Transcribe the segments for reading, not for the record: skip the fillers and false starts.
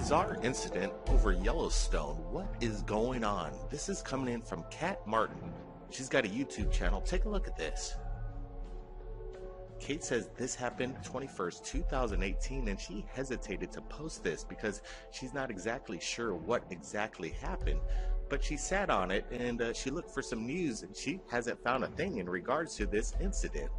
bizarre incident over Yellowstone. What is going on? This is coming in from Kat Martin. She's got a YouTube channel. Take a look at this. Kate says this happened 21st, 2018, and she hesitated to post this because she's not exactly sure what exactly happened. But she sat on it and she looked for some news, and she hasn't found a thing in regards to this incident.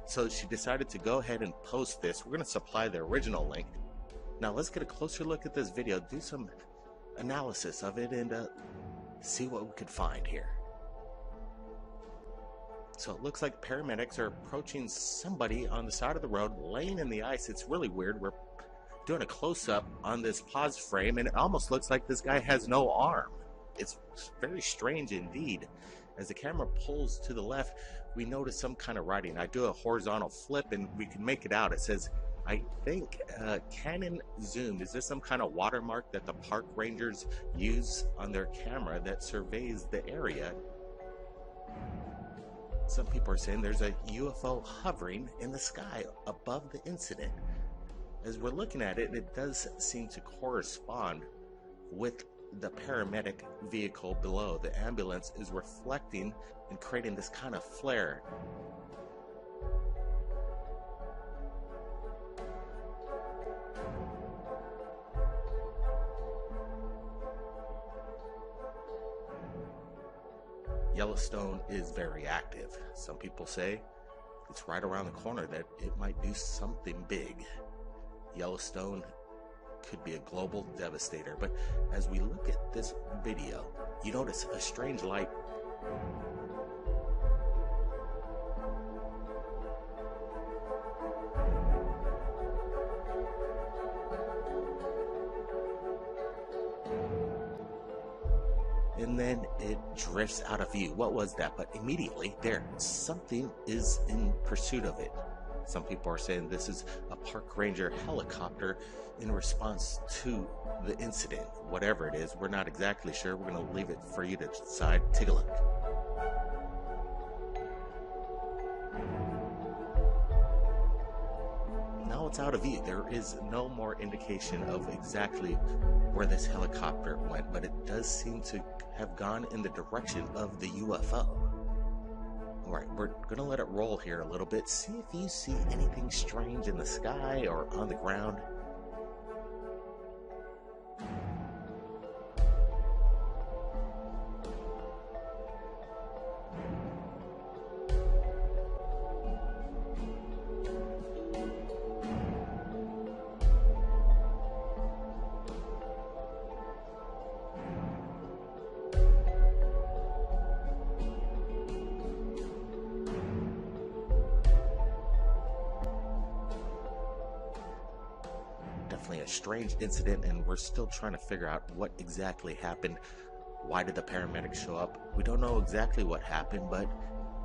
So she decided to go ahead and post this. We're going to supply the original link. Now let's get a closer look at this video, do some analysis of it, and see what we could find here. So it looks like paramedics are approaching somebody on the side of the road laying in the ice. It's really weird. We're doing a close-up on this pause frame, and it almost looks like this guy has no arm. It's very strange indeed. As the camera pulls to the left, we notice some kind of writing. I do a horizontal flip and we can make it out. It says, I think, Canon zoom. Is this some kind of watermark that the park rangers use on their camera that surveys the area? Some people are saying there's a UFO hovering in the sky above the incident. As we're looking at it, it does seem to correspond with the paramedic vehicle below. The ambulance is reflecting and creating this kind of flare. Yellowstone is very active. Some people say it's right around the corner, that it might do something big. Yellowstone could be a global devastator. But as we look at this video, you notice a strange light. And then it drifts out of view. What was that? But immediately there, something is in pursuit of it. Some people are saying this is a park ranger helicopter in response to the incident. Whatever it is, we're not exactly sure. We're going to leave it for you to decide. Take a look. Now it's out of view. There is no more indication of exactly where this helicopter went, but it does seem to have gone in the direction of the UFO. Alright, we're going to let it roll here a little bit. See if you see anything strange in the sky or on the ground. Definitely a strange incident, and we're still trying to figure out what exactly happened. Why did the paramedics show up? We don't know exactly what happened, but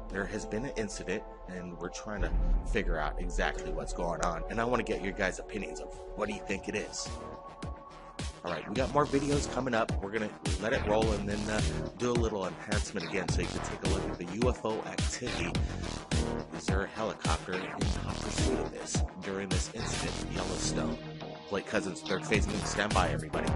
there has been an incident, and we're trying to figure out exactly what's going on. And I want to get your guys' opinions of what do you think it is. Alright, we got more videos coming up. We're going to let it roll and then do a little enhancement again so you can take a look at the UFO activity. Is there a helicopter in pursuit of this during this incident in Yellowstone? Blake Cousins, third phase move. Stand by, everybody.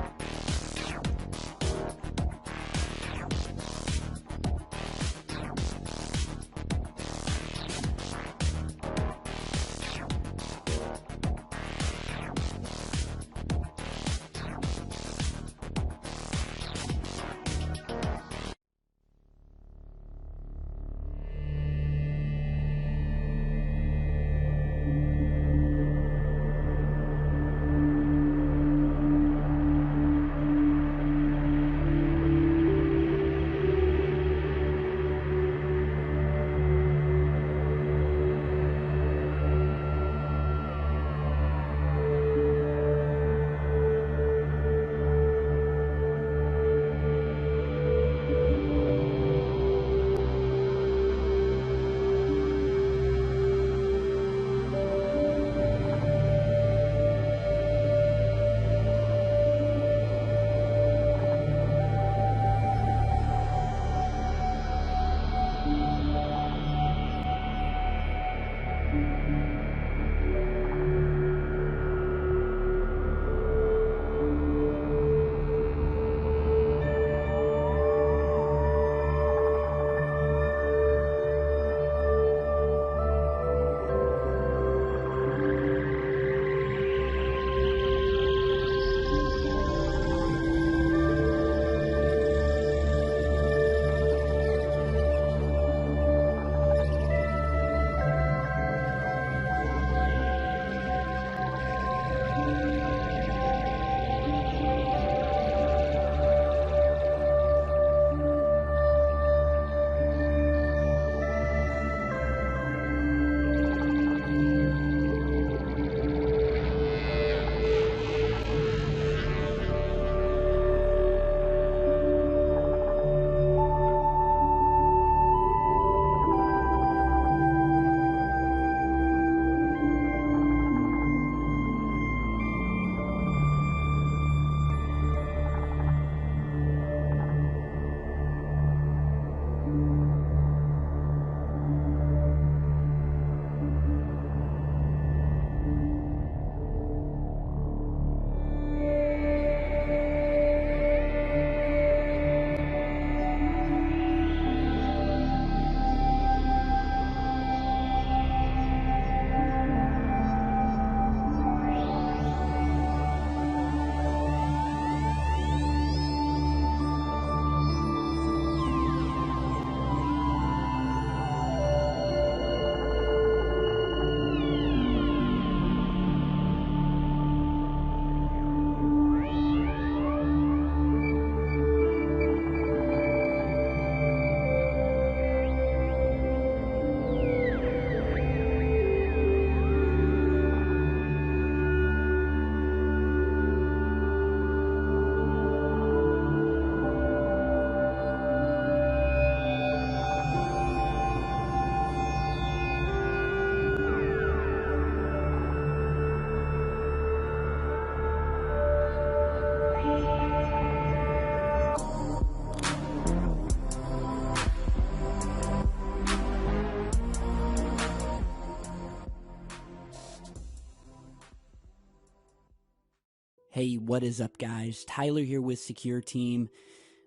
Hey, what is up, guys? Tyler here with Secure Team.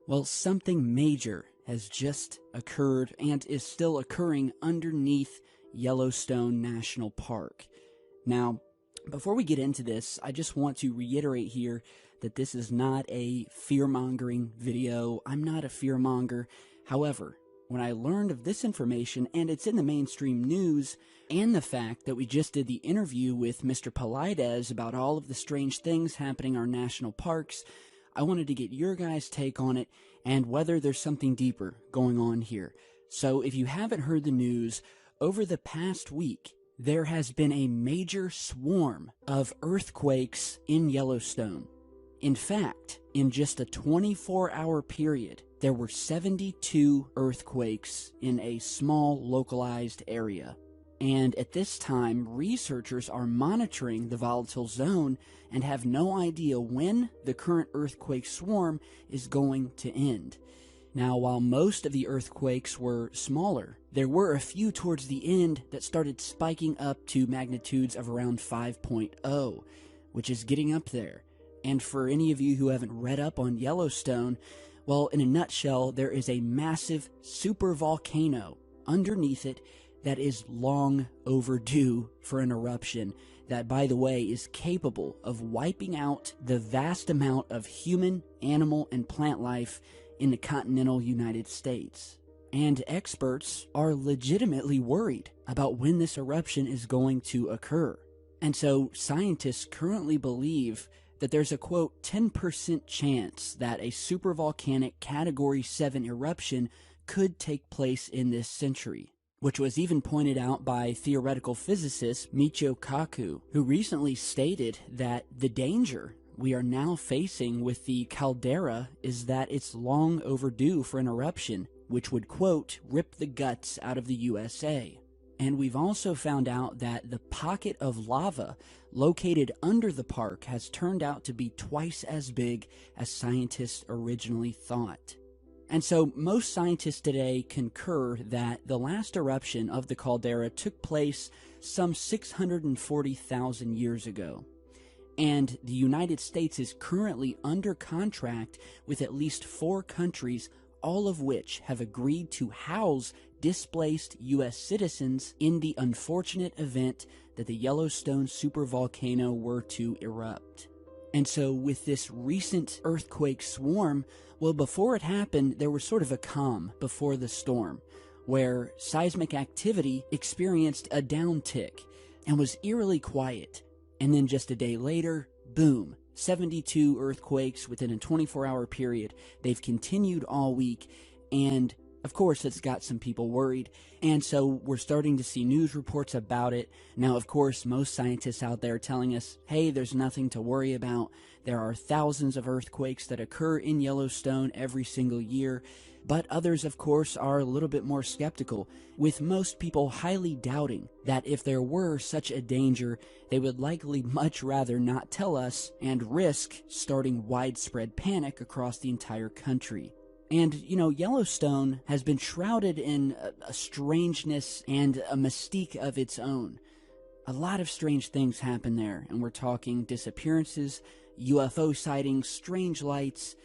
Well, something major has just occurred and is still occurring underneath Yellowstone National Park. Now, before we get into this, I just want to reiterate here that this is not a fear-mongering video. I'm not a fear-monger. However, when I learned of this information, and it's in the mainstream news, and the fact that we just did the interview with Mr. Paulides about all of the strange things happening in our national parks, I wanted to get your guys' take on it and whether there's something deeper going on here. So if you haven't heard the news, over the past week, there has been a major swarm of earthquakes in Yellowstone. In fact, in just a 24-hour period, there were 72 earthquakes in a small localized area. And at this time, researchers are monitoring the volatile zone and have no idea when the current earthquake swarm is going to end. Now, while most of the earthquakes were smaller, there were a few towards the end that started spiking up to magnitudes of around 5.0, which is getting up there. And for any of you who haven't read up on Yellowstone, well, in a nutshell, there is a massive supervolcano underneath it that is long overdue for an eruption that, by the way, is capable of wiping out the vast amount of human, animal, and plant life in the continental United States. And experts are legitimately worried about when this eruption is going to occur. And so scientists currently believe that there's a, quote, 10% chance that a supervolcanic Category 7 eruption could take place in this century, which was even pointed out by theoretical physicist Michio Kaku, who recently stated that the danger we are now facing with the caldera is that it's long overdue for an eruption, which would, quote, rip the guts out of the USA. And we've also found out that the pocket of lava located under the park has turned out to be twice as big as scientists originally thought. And so most scientists today concur that the last eruption of the caldera took place some 640,000 years ago. And the United States is currently under contract with at least 4 countries, all of which have agreed to house displaced U.S. citizens in the unfortunate event that the Yellowstone supervolcano were to erupt. And so with this recent earthquake swarm, well, before it happened, there was sort of a calm before the storm, where seismic activity experienced a downtick and was eerily quiet. And then just a day later, boom, 72 earthquakes within a 24-hour period. They've continued all week, and of course, it's got some people worried, and so we're starting to see news reports about it. Now, of course, most scientists out there are telling us, hey, there's nothing to worry about. There are thousands of earthquakes that occur in Yellowstone every single year, but others, of course, are a little bit more skeptical, with most people highly doubting that if there were such a danger, they would likely much rather not tell us and risk starting widespread panic across the entire country. And, you know, Yellowstone has been shrouded in a strangeness and a mystique of its own. A lot of strange things happen there, and we're talking disappearances, UFO sightings, strange lights,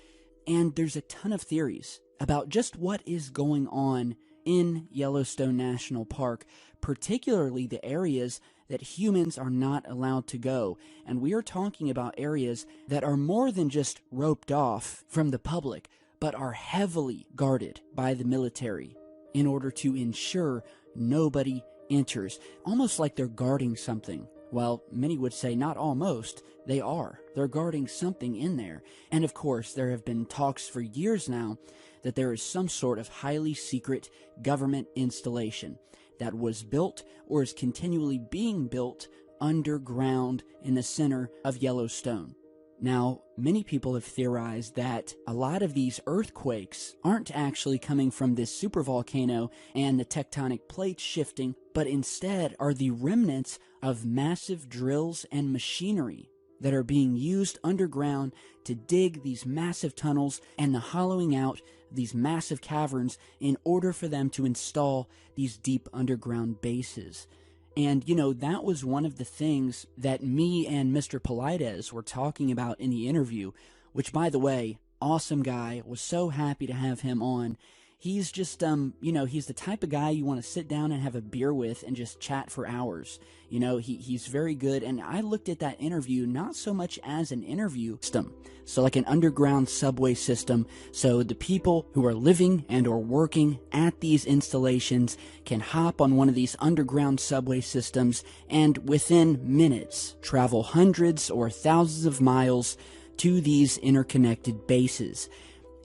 and there's a ton of theories about just what is going on in Yellowstone National Park, particularly the areas that humans are not allowed to go. And we are talking about areas that are more than just roped off from the public, but are heavily guarded by the military in order to ensure nobody enters, almost like they're guarding something. Well, many would say not almost, they are. They're guarding something in there. And of course, there have been talks for years now that there is some sort of highly secret government installation that was built or is continually being built underground in the center of Yellowstone. Now, many people have theorized that a lot of these earthquakes aren't actually coming from this supervolcano and the tectonic plates shifting, but instead are the remnants of massive drills and machinery that are being used underground to dig these massive tunnels and the hollowing out of these massive caverns in order for them to install these deep underground bases. And, that was one of the things that me and Mr. Polides were talking about in the interview, which, by the way, awesome guy. Was so happy to have him on. He's just, he's the type of guy you want to sit down and have a beer with and just chat for hours. He's very good. And I looked at that interview not so much as an interview system, so like an underground subway system. So the people who are living and or working at these installations can hop on one of these underground subway systems and within minutes travel hundreds or thousands of miles to these interconnected bases.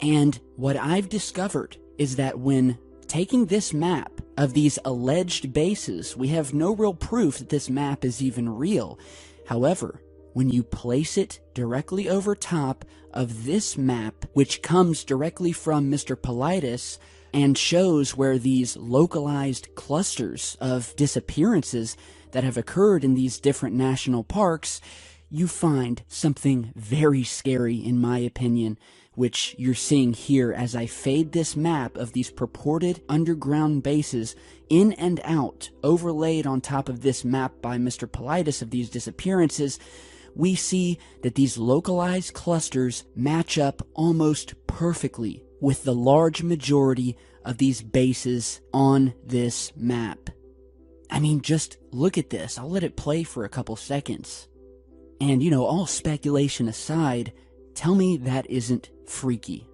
And what I've discovered is that when taking this map of these alleged bases, we have no real proof that this map is even real. However, when you place it directly over top of this map, which comes directly from Mr. Politis and shows where these localized clusters of disappearances that have occurred in these different national parks, you find something very scary, in my opinion, which you're seeing here as I fade this map of these purported underground bases in and out, overlaid on top of this map by Mr. Politis of these disappearances. We see that these localized clusters match up almost perfectly with the large majority of these bases on this map. I mean, just look at this. I'll let it play for a couple seconds. And, all speculation aside, tell me that isn't freaky.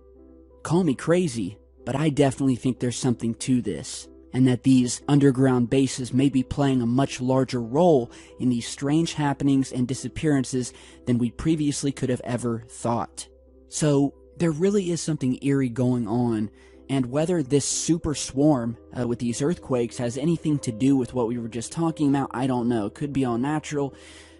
Call me crazy, but I definitely think there's something to this, and that these underground bases may be playing a much larger role in these strange happenings and disappearances than we previously could have ever thought. So, there really is something eerie going on, and whether this super swarm with these earthquakes has anything to do with what we were just talking about, I don't know. It could be all natural.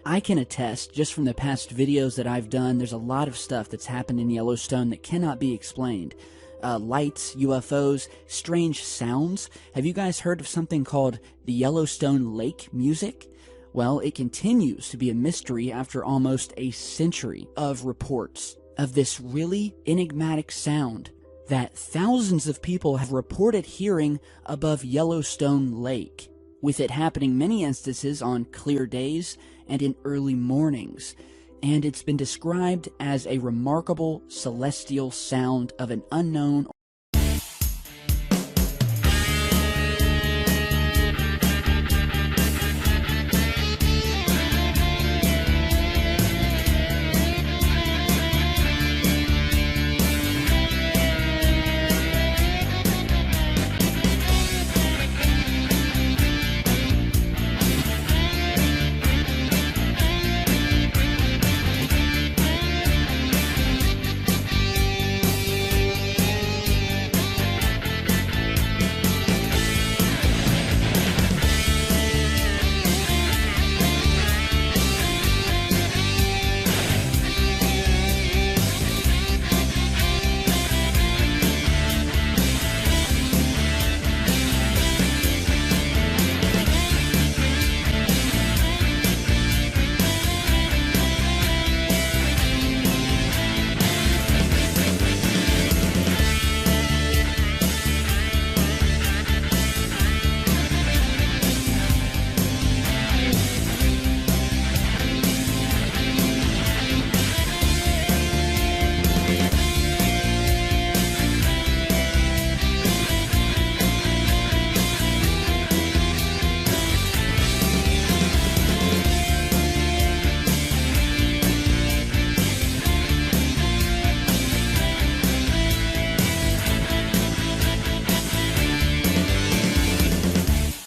I can attest, just from the past videos that I've done, there's a lot of stuff that's happened in Yellowstone that cannot be explained. Lights, UFOs, strange sounds. Have you guys heard of something called the Yellowstone Lake music? Well, it continues to be a mystery after almost a century of reports of this really enigmatic sound that thousands of people have reported hearing above Yellowstone Lake, with it happening many instances on clear days and in early mornings, and it's been described as a remarkable celestial sound of an unknown